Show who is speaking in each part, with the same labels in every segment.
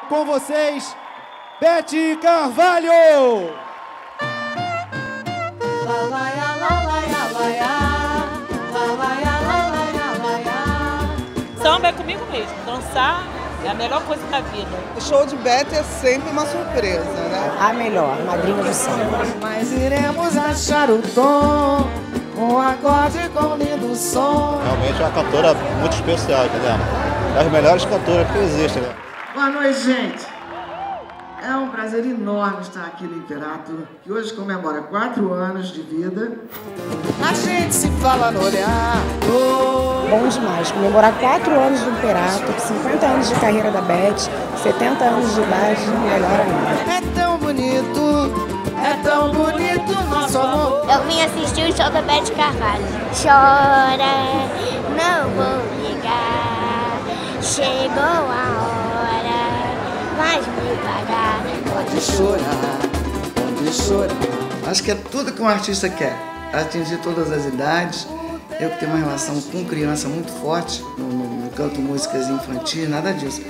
Speaker 1: Com vocês, Beth Carvalho!
Speaker 2: Samba é comigo mesmo, dançar é a melhor coisa da vida.
Speaker 3: O show de Beth é sempre uma surpresa, né?
Speaker 4: A melhor, madrinha do samba.
Speaker 1: Mas iremos achar o tom, um acorde com lindo som.
Speaker 5: Realmente é uma cantora muito especial, entendeu? É das melhores cantoras que existem, né?
Speaker 1: Boa noite, gente. É um prazer enorme estar aqui no Imperato, que hoje comemora 4 anos de vida. A gente se fala no olhar.
Speaker 4: Bom demais, comemorar 4 anos do Imperato, 50 anos de carreira da Beth, 70 anos de idade, melhor ainda.
Speaker 1: É tão bonito nosso amor.
Speaker 6: Eu vim assistir o show da Beth Carvalho. Chora, não vou ligar, chegou a hora, mas me pagar.
Speaker 1: Pode chorar. Acho que é tudo que um artista quer, atingir todas as idades. Eu que tenho uma relação com criança muito forte, não canto músicas infantis, nada disso.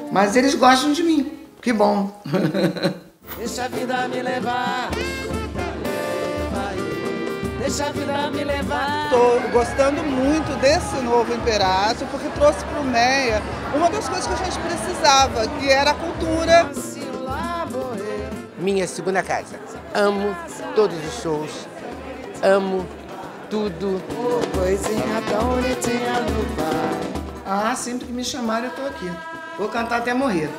Speaker 1: Mas eles gostam de mim, que bom. Deixa a vida me levar, deixa a vida me levar.
Speaker 3: Estou gostando muito desse novo Imperato, porque trouxe para o Meia uma das coisas que a gente precisava, que era a cultura.
Speaker 7: Minha segunda casa. Amo todos os shows, amo tudo.
Speaker 1: Coisinha tão bonitinha no bar. Ah, sempre que me chamarem eu tô aqui. Vou cantar até morrer.